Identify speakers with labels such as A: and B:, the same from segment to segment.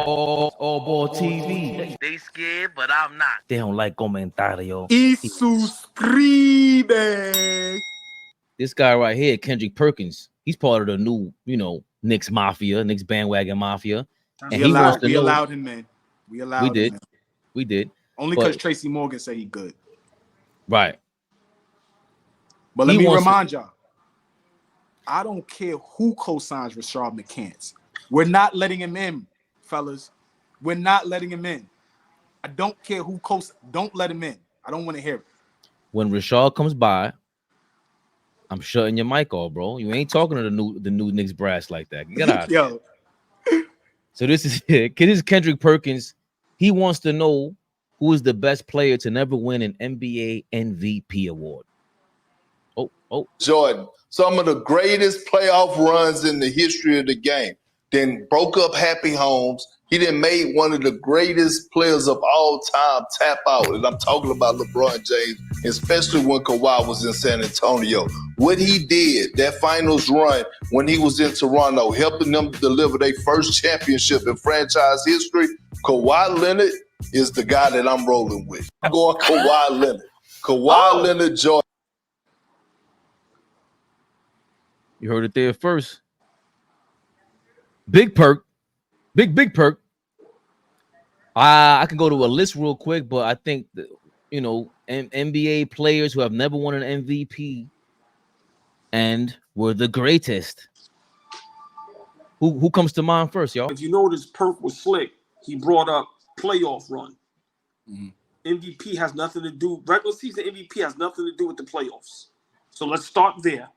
A: AllBall TV.
B: They scared, but I'm not.
A: They don't like comentario.
C: Y suscribe.
A: This guy right here, Kendrick Perkins, he's part of the new, Knicks Mafia, Knicks bandwagon Mafia. And
C: we allowed him in. We did.
A: We did.
C: Only because Tracy Morgan said he good.
A: Right.
C: But let me remind y'all, I don't care who co-signs Rashard McCants. We're not letting him in, fellas. We're not letting him in. I don't care who don't let him in. I don't want to hear it.
A: When Rashard comes by, I'm shutting your mic off, bro. You ain't talking to the new Knicks brass like that. Get out of
C: Yo.
A: So this is Kendrick Perkins. He wants to know who is the best player to never win an NBA MVP award.
D: Jordan, some of the greatest playoff runs in the history of the game. Then broke up Happy Homes. He then made one of the greatest players of all time tap out. And I'm talking about LeBron James, especially when Kawhi was in San Antonio. What he did, that finals run when he was in Toronto, helping them deliver their first championship in franchise history, Kawhi Leonard is the guy that I'm rolling with. I'm going Kawhi Leonard. Leonard, Jordan.
A: You heard it there first. Big Perk. Big Perk. I can go to a list real quick, but I think that, NBA players who have never won an MVP and were the greatest. Who comes to mind first, y'all?
E: If you notice, Perk was slick. He brought up playoff run.
C: Mm-hmm.
E: MVP has nothing to do. Regular season MVP has nothing to do with the playoffs. So let's start there.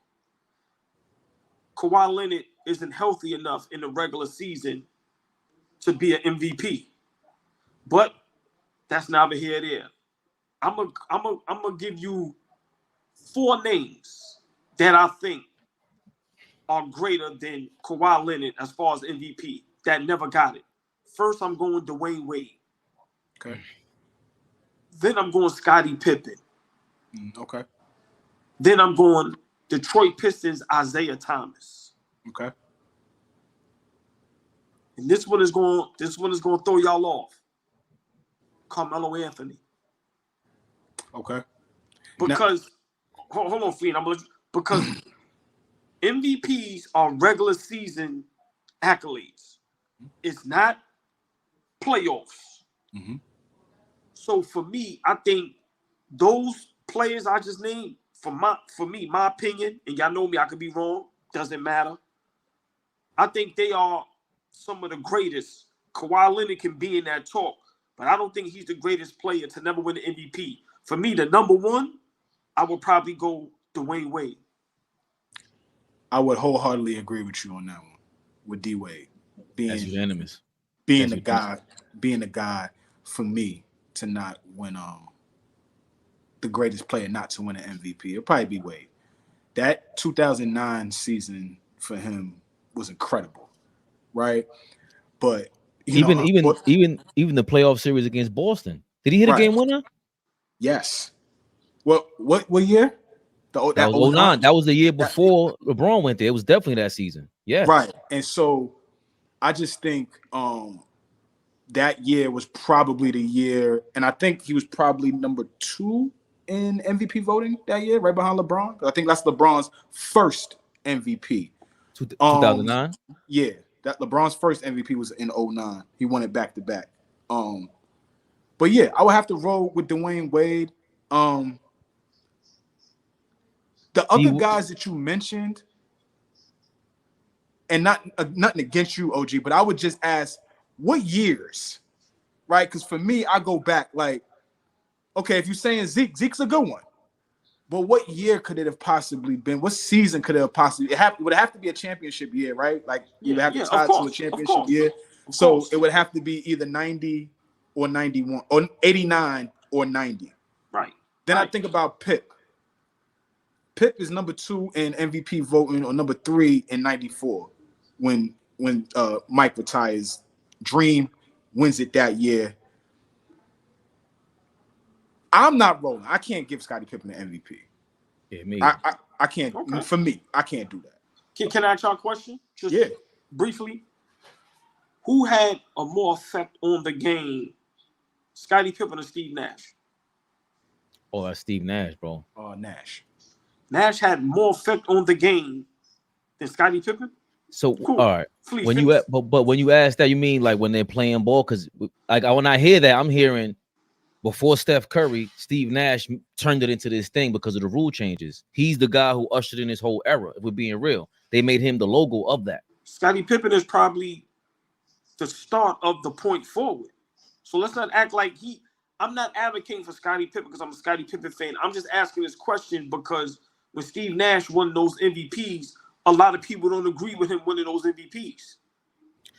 E: Kawhi Leonard isn't healthy enough in the regular season to be an MVP. But that's neither here nor there. I'm gonna give you 4 names that I think are greater than Kawhi Leonard as far as MVP that never got it. First, I'm going Dwayne Wade.
C: Okay.
E: Then I'm going Scottie Pippen.
C: Okay.
E: Then I'm going Detroit Pistons Isaiah Thomas.
C: Okay.
E: And this one is going to throw y'all off. Carmelo Anthony.
C: Okay.
E: Because hold on, Fiend. Because MVPs are regular season accolades. It's not playoffs.
C: Mm-hmm.
E: So for me, I think those players I just named, for me, my opinion, and y'all know me, I could be wrong, doesn't matter. I think they are some of the greatest. Kawhi Leonard can be in that talk, but I don't think he's the greatest player to never win an MVP. For me, the number one, I would probably go Dwayne Wade.
C: I would wholeheartedly agree with you on that one, with D Wade.
A: That's unanimous.
C: Being the guy for me to not win the greatest player not to win an MVP. It'll probably be Wade. That 2009 season for him was incredible, right? But
A: even the playoff series against Boston, did he hit a game winner?
C: Yes. What year?
A: That was 09. That was the year before LeBron went there. It was definitely that season. Yeah.
C: Right. And so I just think that year was probably the year, and I think he was probably number 2 in MVP voting that year, right behind LeBron. I think that's LeBron's first MVP.
A: 2009?
C: Yeah. That LeBron's first MVP was in 09. He won it back to back. But yeah, I would have to roll with Dwayne Wade. The other guys that you mentioned, and nothing against you, OG, but I would just ask, what years, right? Because for me, I go back like, okay, if you're saying Zeke's a good one, but what year could it have possibly been? What season could it have possibly? Would it have to be a championship year, right? Like you would have to tie it to a championship year. So it would have to be either 90 or 91 or 89 or 90.
E: Right.
C: Then I think about Pip. Pip is number 2 in MVP voting, or number 3 in 94 when Mike retires. Dream wins it that year. I'm not rolling. I can't give Scottie Pippen an MVP.
A: Yeah, me.
C: I can't. Okay. For me, I can't do that.
E: Can I ask y'all a question? Just briefly. who had a more effect on the game, Scottie Pippen or Steve Nash?
A: Oh, that's Steve Nash, bro.
C: Nash.
E: Nash had more effect on the game than Scottie Pippen.
A: So
E: Cool.
A: all right,
E: Please
A: when
E: finish.
A: but when you ask that, you mean like when they're playing ball? Because like when I hear that, I'm hearing before Steph Curry, Steve Nash turned it into this thing because of the rule changes. He's the guy who ushered in this whole era. If we're being real, they made him the logo of that.
E: Scottie Pippen is probably the start of the point forward. So let's not act like I'm not advocating for Scottie Pippen because I'm a Scottie Pippen fan. I'm just asking this question because when Steve Nash won those MVPs, a lot of people don't agree with him winning those MVPs.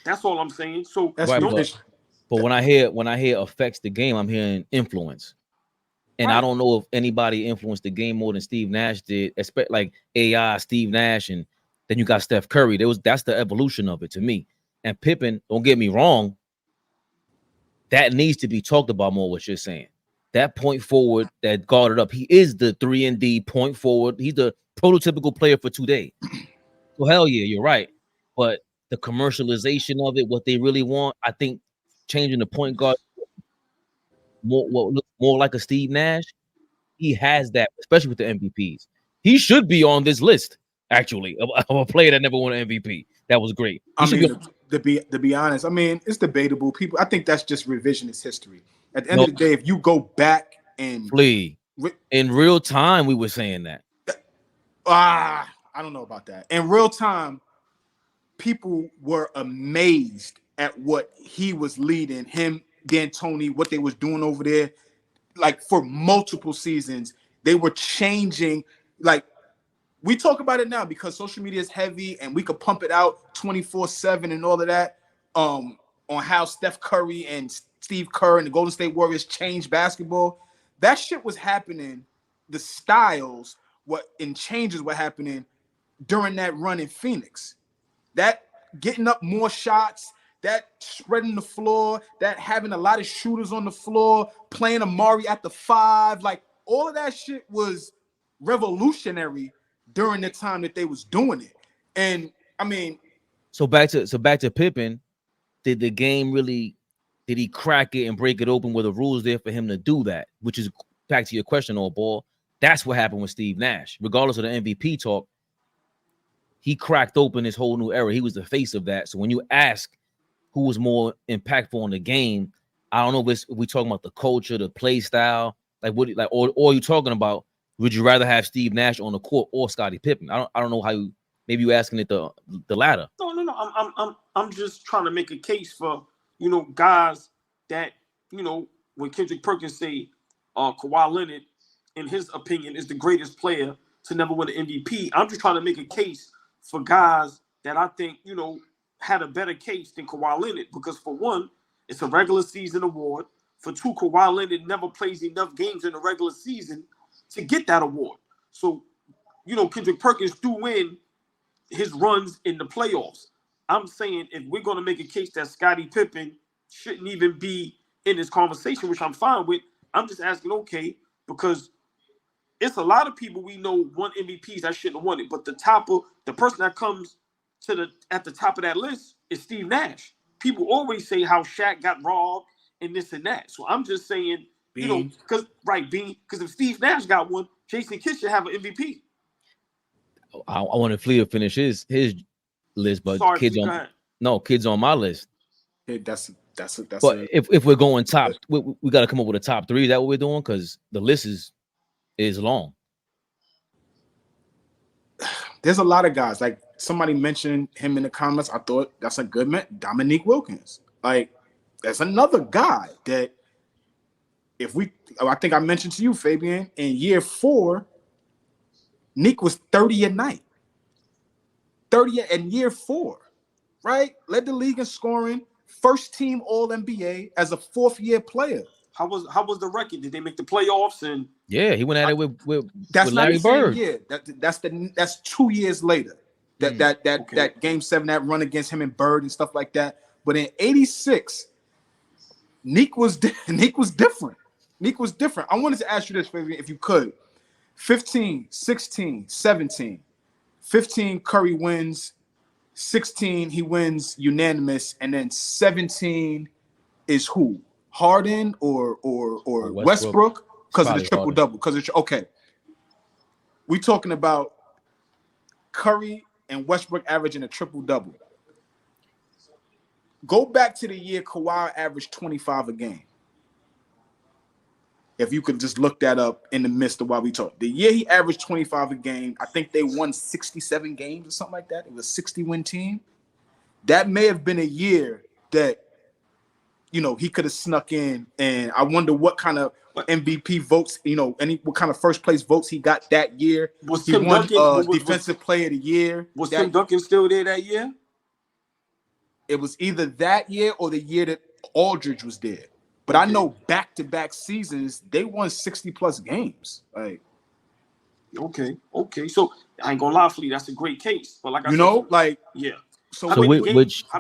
E: That's all I'm saying. So
C: That's
A: right, but when I hear affects the game, I'm hearing influence. And
E: right.
A: I don't know if anybody influenced the game more than Steve Nash did, especially like AI, Steve Nash, and then you got Steph Curry. That's the evolution of it to me. And Pippen, don't get me wrong, that needs to be talked about more, what you're saying. That point forward that guarded up, he is the 3-and-D point forward. He's the prototypical player for today. So hell yeah, you're right. But the commercialization of it, what they really want, I think changing the point guard what looks more like a Steve Nash, he has that, especially with the MVPs. He should be on this list, actually, of a player that never won an MVP. That was great.
C: To be honest, I mean, it's debatable. People, I think that's just revisionist history. At the end of the day, if you go back and
A: in real time, we were saying that.
C: I don't know about that. In real time, people were amazed at what he was leading, him, D'Antoni, what they was doing over there. Like for multiple seasons, they were changing. Like we talk about it now because social media is heavy and we could pump it out 24/7 and all of that. On how Steph Curry and Steve Kerr and the Golden State Warriors changed basketball. That shit was happening. The styles, changes were happening during that run in Phoenix. That getting up more shots, that spreading the floor, that having a lot of shooters on the floor, playing Amari at the 5, like all of that shit was revolutionary during the time that they was doing it. And I mean,
A: so back to Pippen, did the game really, did he crack it and break it open? Were the rules there for him to do that? Which is back to your question, AllBall. That's what happened with Steve Nash. Regardless of the MVP talk, he cracked open this whole new era. He was the face of that. So when you ask who was more impactful on the game, I don't know if we talking about the culture, the play style, or you talking about, would you rather have Steve Nash on the court or Scottie Pippen? I don't know how you, maybe you asking it the latter.
E: No. I'm just trying to make a case for, guys that, when Kendrick Perkins say Kawhi Leonard, in his opinion, is the greatest player to never win an MVP. I'm just trying to make a case for guys that I think, had a better case than Kawhi Leonard, because for one, it's a regular season award. For two, Kawhi Leonard never plays enough games in the regular season to get that award. So, Kendrick Perkins do win his runs in the playoffs. I'm saying if we're going to make a case that Scottie Pippen shouldn't even be in this conversation, which I'm fine with, I'm just asking, okay, because it's a lot of people we know won MVPs that shouldn't have won it, but the person that comes at the top of that list is Steve Nash. People always say how Shaq got robbed and this and that. So I'm just saying, because if Steve Nash got one, Jason Kidd should have an MVP.
A: I want to finish his list, but
E: Sorry,
A: kids on my list.
C: Yeah,
A: if we're going top, we got to come up with a top 3. Is that what we're doing? Because the list is long.
C: There's a lot of guys. Like somebody mentioned him in the comments. I thought that's a good man. Dominique Wilkins. Like that's another guy that I think I mentioned to you, Fabian, in year 4, Nick was 30 a night. 30 in year 4, right? Led the league in scoring, first team All-NBA as a 4th-year player.
E: How was the record? Did they make the playoffs? And
A: yeah, he went at it with
C: that's
A: Larry Bird.
C: Yeah, that's 2 years later. That game 7, that run against him and Bird and stuff like that. But in '86, Nick was different. Nick was different. I wanted to ask you this, Fabian, if you could. 15, 16, 17. 15, Curry wins 16 he wins unanimous, and then 17 is who? Harden or Westbrook because of the triple double. Because it's okay. We talking about Curry and Westbrook averaging a triple double. Go back to the year Kawhi averaged 25 a game. If you could just look that up in the midst of while we talk. The year he averaged 25 a game, I think they won 67 games or something like that. It was a 60-win team. That may have been a year that, you know, he could have snuck in. And I wonder what kind of MVP votes, you know, what kind of first place votes he got that year.
E: Was
C: he
E: Tim
C: won
E: Duncan,
C: Defensive Player of the Year.
E: Was Tim Duncan still there that year?
C: It was either that year or the year that Aldridge was there. But I know back-to-back seasons, they won 60-plus games. Like,
E: okay. So I ain't gonna lie, Flea, that's a great case. But like I
C: said,
E: yeah.
C: So
E: how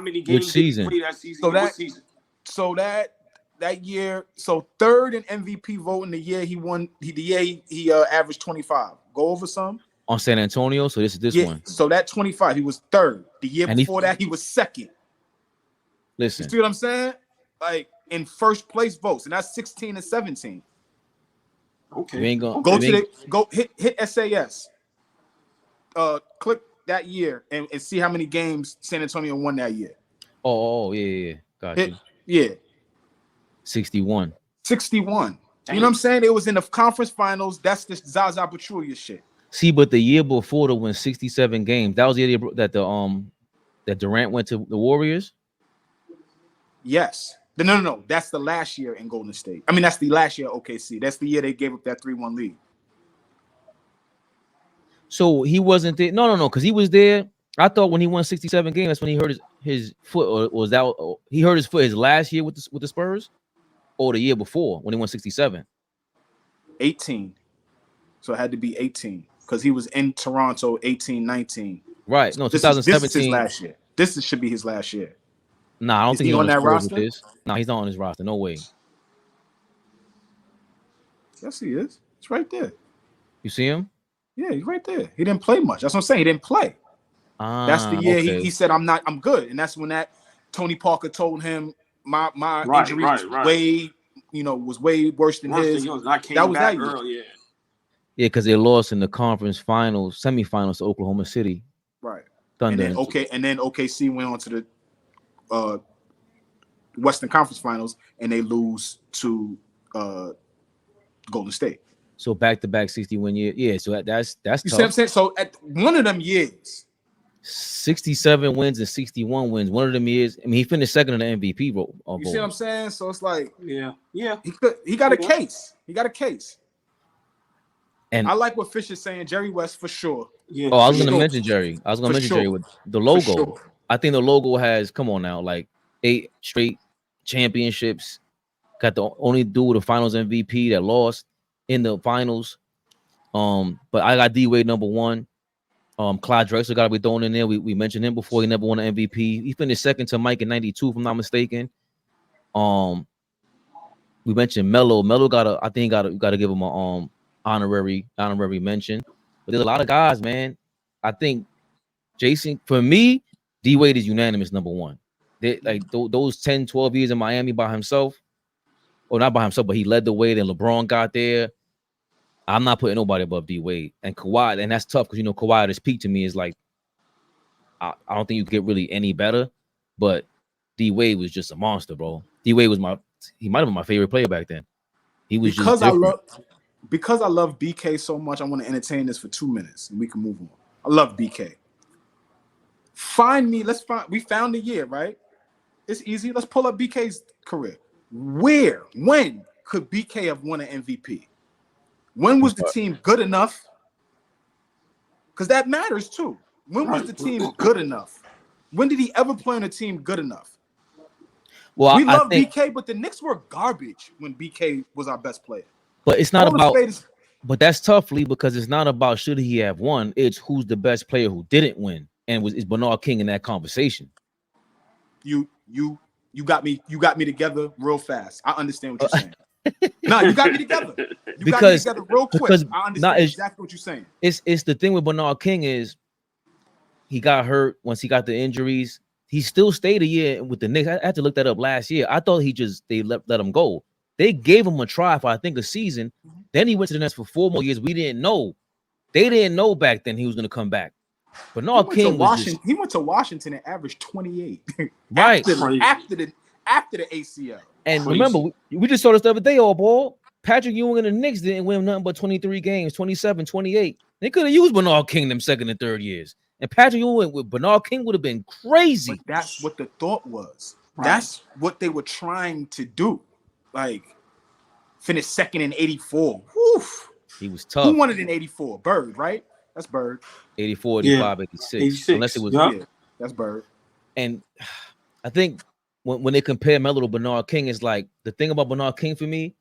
E: many games
A: season?
E: did he play that season?
C: What
E: season?
C: So that year, so third in MVP vote in the year he won. He averaged 25. Go over some
A: on San Antonio. So this one.
C: So that 25, he was third. The year before that, he was second.
A: Listen,
C: you see what I'm saying? Like in first place votes, and that's 16 and 17.
E: Okay.
C: Go hit SAS. Click that year and see how many games San Antonio won that year.
A: Oh yeah. Got you.
C: Yeah.
A: 61.
C: 61. You know what I'm saying? It was in the conference finals. That's the Zaza Pachulia shit.
A: See, but the year before to win 67 games, that was the year that that Durant went to the Warriors.
C: Yes. No. That's the last year in Golden State. I mean, that's the last year OKC. That's the year they gave up that 3-1 lead.
A: So he wasn't there. No, because he was there. I thought when he won 67 games, that's when he hurt his foot, or was that he hurt his foot his last year with the Spurs, or the year before when he won 67?
C: 18. So it had to be 18 because he was in Toronto 18-19.
A: Right. No,
C: this
A: 2017.
C: Is his last year. Should be his last year.
A: Nah, I don't think
C: he's on that roster.
A: Nah, he's not on his roster. No way.
C: Yes, he is. It's right there.
A: You see him?
C: Yeah, he's right there. He didn't play much. That's what I'm saying. He didn't play. That's the year he said, I'm good. And that's when that Tony Parker told him my injury was way worse than his.
E: That was that year. Yeah,
A: because they lost in the conference finals, semifinals to Oklahoma City.
C: Right.
A: Thunder.
C: And then OKC went on to the Western Conference Finals, and they lose to Golden State.
A: So back-to-back 60-win year. Yeah, so that's
C: you
A: tough.
C: See what I'm saying? So at one of them years,
A: 67 wins and 61 wins. One of them years, I mean, he finished second in the MVP vote.
C: You see what I'm saying? So it's like,
E: yeah,
C: he got a case. He got a case.
A: And
C: I like what Fish is saying. Jerry West for sure.
A: Yeah. Oh, I was going to mention Jerry. Jerry with the logo. Sure. I think the logo has, come on now, like 8 straight championships. Got the only dude with the Finals MVP that lost in the finals. But I got D-Wade number 1. Clyde Drexler got to be thrown in there. We mentioned him before. He never won an MVP. He finished second to Mike in 92, if I'm not mistaken. We mentioned Melo. Melo I think got to give him a honorary mention. But there's a lot of guys, man. I think Jason, for me, D-Wade is unanimous number 1. Those 10, 12 years in Miami by himself, or not by himself, but he led the way. Then LeBron got there. I'm not putting nobody above D-Wade. And Kawhi, and that's tough because, you know, Kawhi at his peak to me is like, I don't think you get really any better, but D-Wade was just a monster, bro. D-Wade was he might have been my favorite player back then. He was
C: because I love BK so much, I want to entertain this for 2 minutes and we can move on. I love BK. We found the year, right? It's easy. Let's pull up BK's career. When could BK have won an MVP? When was the team good enough? Because that matters too. When was the team good enough? When did he ever play on a team good enough?
A: Well,
C: we love BK, but the Knicks were garbage when BK was our best player.
A: But it's not about. But that's tough, Lee, because it's not about should he have won. It's who's the best player who didn't win, and is Bernard King in that conversation?
C: You got me together real fast. I understand what you're saying. No, you got me together. You got me together real quick. I understand exactly what you're saying.
A: It's the thing with Bernard King is he got hurt once he got the injuries. He still stayed a year with the Knicks. I had to look that up last year. I thought they let him go. They gave him a try for I think a season. Then he went to the Nets for 4 more years. We didn't know. They didn't know back then he was going to come back. Bernard King was just,
C: he went to Washington and averaged 28.
A: Right.
C: after the ACL.
A: And remember, we just saw this the other day, AllBall. Patrick Ewing and the Knicks didn't win nothing but 23 games, 27, 28. They could have used Bernard King them second and third years. And Patrick Ewing with Bernard King would have been crazy.
C: But that's what the thought was.
E: Right.
C: That's what they were trying to do. Like, finish second in 84. Woof.
A: He was tough.
C: Who won it in 84? Bird, right? That's Bird.
A: 84, 85, 86. Unless it was
C: that's Bird.
A: And I think when they compare Melo to Bernard King, it's like the thing about Bernard King for me,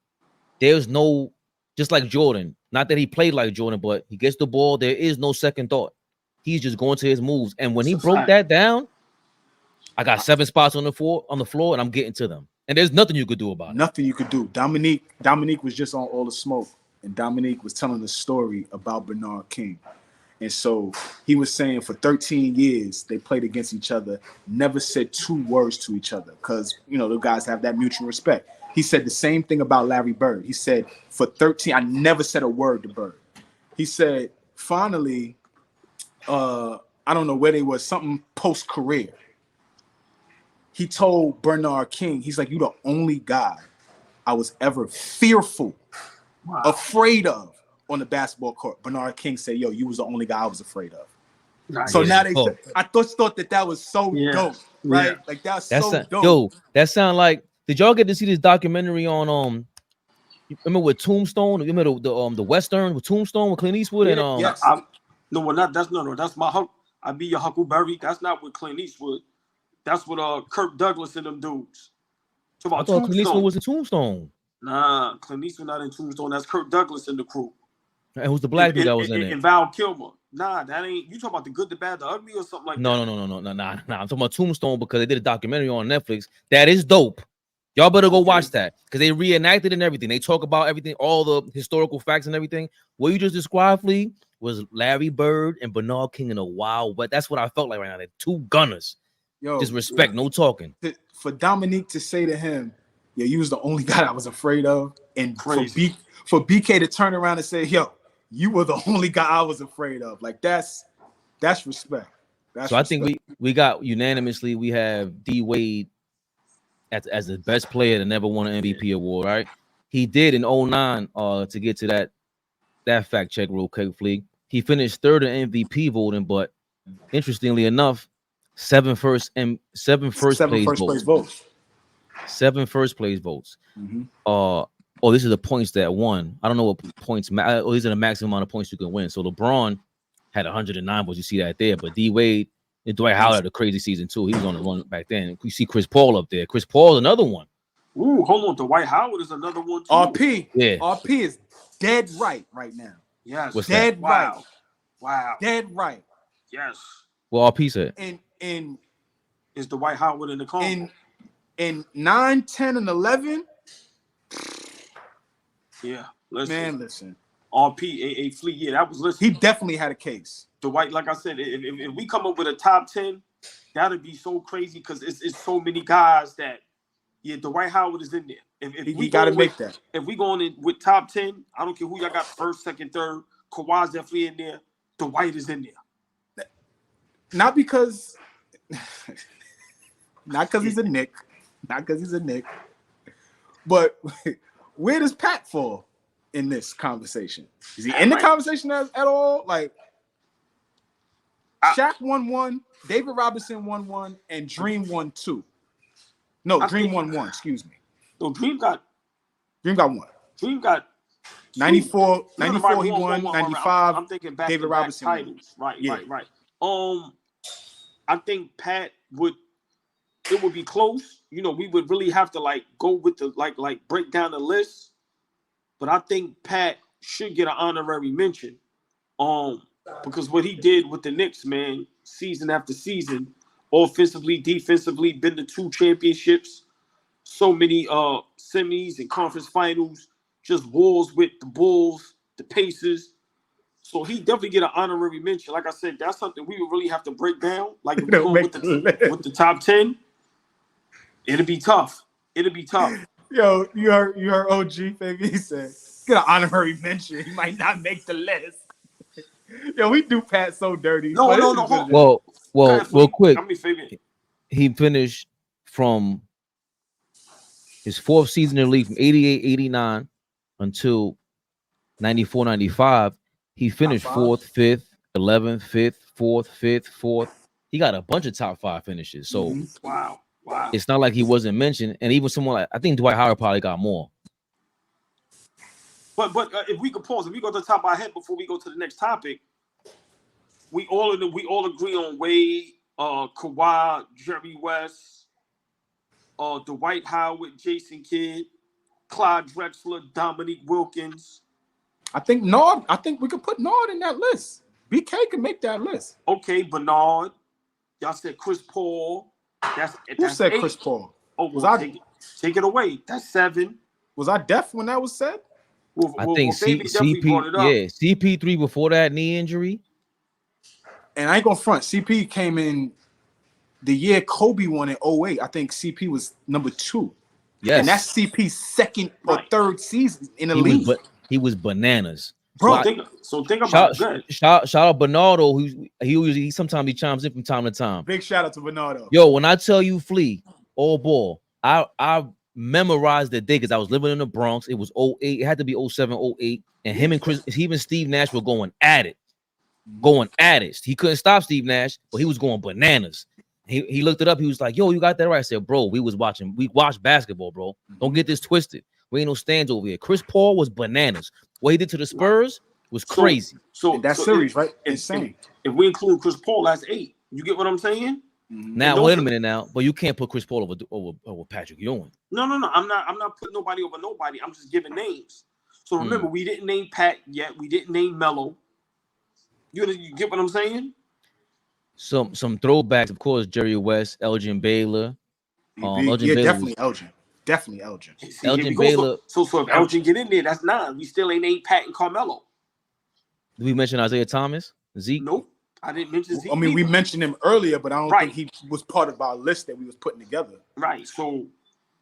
A: there's no, just like Jordan, not that he played like Jordan, but he gets the ball, there is no second thought. He's just going to his moves. And when he broke that down, I got 7 spots on the floor, and I'm getting to them. And there's nothing you could do about it.
C: Nothing you could do. Dominique was just on All the Smoke, and Dominique was telling the story about Bernard King. And so he was saying for 13 years they played against each other, never said 2 words to each other because, you know, the guys have that mutual respect. He said the same thing about Larry Bird. He said for 13, I never said a word to Bird. He said finally, I don't know where they were, something post-career. He told Bernard King, he's like, you the only guy I was ever fearful, afraid of on the basketball court. Bernard King said, yo, you was the only guy I was afraid of. Nice. So now I thought that was so dope, right? Yeah. Like that's so dope.
A: Yo, that sound like, did y'all get to see this documentary on you remember with Tombstone? You remember the Western with Tombstone with Clint Eastwood and
C: yes.
E: That's my I be your Huckleberry. That's not with Clint Eastwood. That's with Kirk Douglas and them dudes.
A: I thought Clint Eastwood was in Tombstone.
E: Nah, Clint Eastwood not in Tombstone. That's Kirk Douglas and the crew.
A: And who's the black dude that was in it?
E: And Val Kilmer. Nah, that ain't. You talking about the Good, the Bad, the Ugly, or something like that?
A: No. I'm talking about Tombstone because they did a documentary on Netflix that is dope. Y'all better go watch that because they reenacted and everything. They talk about everything, all the historical facts and everything. What you just described, Flea, was Larry Bird and Bernard King in a wild west. That's what I felt like right now. They're 2 gunners.
C: Yo,
A: just respect, no talking.
C: For Dominique to say to him, "Yo, you was the only guy I was afraid of," and for BK to turn around and say, "Yo, you were the only guy I was afraid of," like that's respect.
A: So I think we got unanimously we have D Wade as the best player that never won an MVP award, right? He did in 09 to get to that fact check real quick, Flea. He finished 3rd in MVP voting, but interestingly enough, 7 first place votes. 7 first place votes. Mm-hmm. This is the points that won. I don't know what points. These are the maximum amount of points you can win. So LeBron had 109 votes. You see that there, but D Wade and Dwight Howard had a crazy season too. He was on the run back then. You see Chris Paul up there. Chris Paul, another one.
E: Ooh, hold on. Dwight Howard is another one too.
C: RP,
A: yeah.
C: RP is dead right now.
E: Yes,
A: what's
C: dead
A: that?
C: right.
E: Wow,
C: dead right.
E: Yes.
A: Well, RP said.
C: And
E: is Dwight Howard in the car?
C: In 9, 10, and 11.
E: Yeah,
C: listen.
E: RP, a Fleet. Yeah, that was listen.
C: He definitely had a case.
E: Dwight, like I said, if we come up with a top 10, that'd be so crazy because it's so many guys that Dwight Howard is in there. If
C: we gotta make that.
E: If we going in with top 10, I don't care who y'all got first, second, third. Kawhi's definitely in there. Dwight is in there.
C: Not because he's a Knick. Not because he's a Knick. But where does Pat fall in this conversation? Is he in the conversation at all? Like, Shaq won 1, David Robinson won 1, and Dream won 2. No, Dream won 1. Excuse me.
E: No, Dream got
C: 1.
E: Dream got
C: 94 he won. 95.
E: I'm thinking back
C: David
E: to
C: Robinson
E: back titles. Right. I think Pat it would be close. You know, we would really have to go with the like break down the list. But I think Pat should get an honorary mention. Because what he did with the Knicks, man, season after season, offensively, defensively, been to 2 championships, so many semis and conference finals, just wars with the Bulls, the Pacers. So he definitely get an honorary mention. Like I said, that's something we would really have to break down. Like if we
C: Don't
E: go
C: make
E: with
C: the
E: the top 10, it'll be tough. It'll be tough.
C: Yo, you heard OG, baby. He said, get an honorary mention. He might not make the list. Yo, we do Pat so dirty.
E: No,
C: but
E: no,
C: it
E: no.
C: is what it is.
A: Well,
E: Go ahead,
A: real
E: Fleet.
A: quick,
E: I mean, Fabian.
A: he finished from his fourth season in the league from 88, 89 until 94, 95. He finished
C: five?
A: 4th, 5th, 11th, 5th, 4th, 5th, 4th. He got a bunch of top 5 finishes. So
E: Wow.
A: it's not like he wasn't mentioned. And even someone like, I think Dwight Howard probably got more.
E: But if we could pause, if we go to the top of our head before we go to the next topic, we all agree on Wade, Kawhi, Jerry West, Dwight Howard, Jason Kidd, Clyde Drexler, Dominique Wilkins.
C: I think we could put Nard in that list. BK can make that list.
E: Okay, Bernard. Y'all said Chris Paul.
C: Who said
E: 8.
C: Chris Paul?
E: Oh, well, take it away. That's 7.
C: Was I deaf when that was said?
A: I think
E: Fabian definitely brought it up.
A: CP3 before that knee injury.
C: And I ain't gonna front. CP came in the year Kobe won in 08. I think CP was number 2.
A: Yes.
C: And that's CP's second or third season in the league.
A: He was bananas.
E: Bro, think about it.
A: Shout out Bernardo, he sometimes chimes in from time to time.
C: Big shout out to Bernardo.
A: Yo, when I tell you Flea, AllBall, I memorized the day because I was living in the Bronx. It was 08, it had to be 07, 08. And him and Steve Nash were going at it. He couldn't stop Steve Nash, but he was going bananas. He looked it up. He was like, yo, you got that right. I said, bro, we watched basketball, bro. Don't get this twisted. We ain't no stands over here. Chris Paul was bananas. What he did to the Spurs was crazy.
C: So that series, right? Insane.
E: If we include Chris Paul, that's 8. You get what I'm saying?
A: Now, wait a minute now. But you can't put Chris Paul over Patrick Ewing.
E: No. I'm not putting nobody over nobody. I'm just giving names. So remember, we didn't name Pat yet. We didn't name Melo. You get what I'm saying?
A: Some throwbacks, of course. Jerry West, Elgin Baylor.
C: Definitely Elgin. Definitely Elgin.
E: See,
A: Elgin Baylor.
E: So if Elgin get in there, that's 9. We still ain't named Pat and Carmelo.
A: Did we mention Isaiah Thomas? Zeke?
E: Nope. I didn't mention Zeke.
C: I mean, we mentioned him earlier, but I don't think he was part of our list that we was putting together.
E: Right. So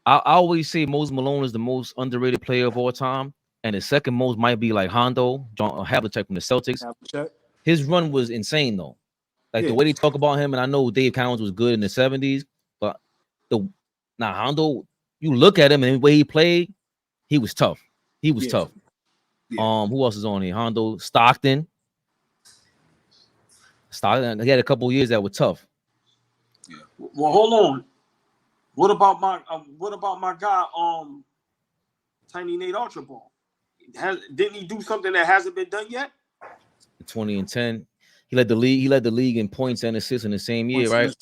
A: I always say Moses Malone is the most underrated player of all time, and the second most might be like Hondo, John Havlicek from the Celtics. His run was insane though. Like the way they talk about him, and I know Dave Cowens was good in the 70s, but Hondo, you look at him and the way he played, he was tough. Tough. Yeah. Who else is on here? Hondo, Stockton. He had a couple of years that were tough.
E: Yeah. Well, hold on. What about my guy, Tiny Nate Archibald? Didn't he do something that hasn't been done yet?
A: 20 and 10. He led the league in points and assists in the same year, right?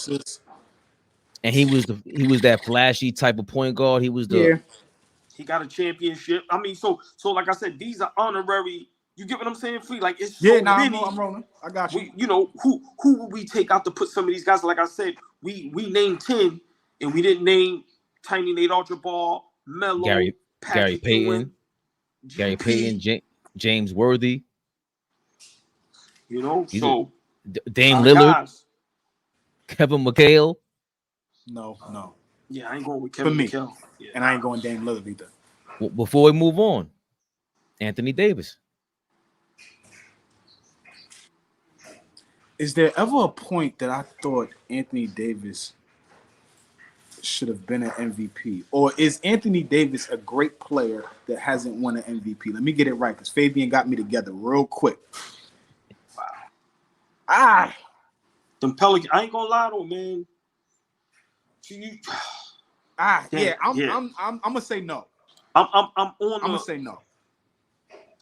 A: And he was that flashy type of point guard. He was
E: he got a championship. I mean, so like I said, these are honorary. You get what I'm saying, Free? Like it's so many.
C: I'm rolling. I got you.
E: Who would we take out to put some of these guys? Like I said, we named 10, and we didn't name Tiny Nate Archibald, Melo,
A: Gary Payton,
E: GP.
A: James Worthy.
E: So
A: Dame Lillard,
E: guys.
A: Kevin McHale.
C: No.
E: Yeah, I ain't going with Kevin McHale. Yeah.
C: And I ain't going Dame Lillard either.
A: Before we move on, Anthony Davis.
C: Is there ever a point that I thought Anthony Davis should have been an MVP? Or is Anthony Davis a great player that hasn't won an MVP? Let me get it right, because Fabian got me together real quick. Wow.
E: Them Pelicans, I ain't gonna lie though, man.
C: I'm gonna say no.
E: I'm
C: gonna say no.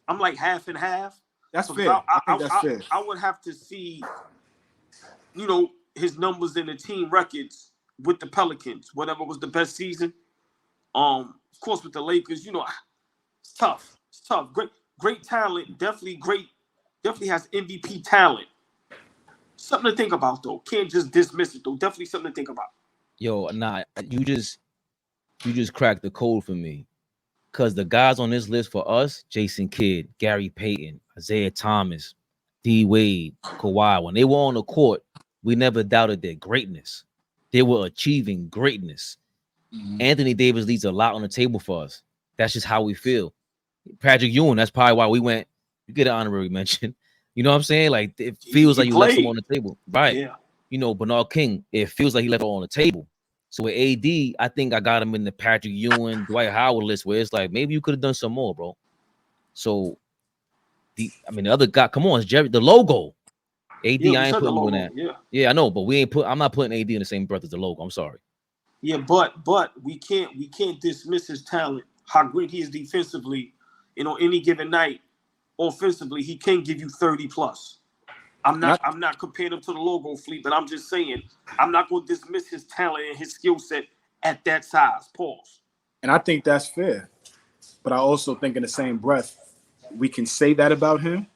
E: I'm like half and half.
C: That's fair. I think that's fair.
E: I would have to see, his numbers in the team records with the Pelicans, whatever was the best season. Of course, with the Lakers, it's tough. It's tough. Great talent. Definitely has MVP talent. Something to think about though. Can't just dismiss it though. Definitely something to think about.
A: Yo, you just cracked the code for me. Because the guys on this list for us, Jason Kidd, Gary Payton, Isaiah Thomas, D Wade, Kawhi, when they were on the court, we never doubted their greatness. They were achieving greatness. Anthony Davis leaves a lot on the table for us. That's just how we feel. Patrick Ewing, that's probably why we went, you get an honorary mention. You know what I'm saying? Like, it feels like you left him on the table. Right.
E: Yeah.
A: You know, Bernard King, it feels like he left him on the table. So with AD, I think I got him in the Patrick Ewing, Dwight Howard list where it's like, maybe you could have done some more, bro. So, the other guy, come on, it's Jerry, the logo. AD,
E: Yeah,
A: I ain't putting you in that. Yeah, I know, but I'm not putting AD in the same breath as the logo. I'm sorry.
E: Yeah, but we can't dismiss his talent, how great he is defensively, and on any given night, offensively, he can give you 30 plus. I'm not comparing him to the logo fleet, but I'm just saying I'm not going to dismiss his talent and his skill set at that size. Pause.
C: And I think that's fair. But I also think in the same breath, we can say that about him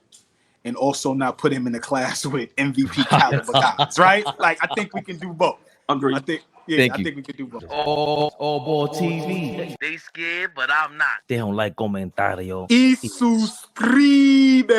C: and also not put him in the class with MVP caliber guys, right? Like, I think we can do both.
E: Agree.
C: I think we can do both.
A: AllBall TV.
B: They scared, but I'm not.
A: They don't like comentario.
C: Y suscribe.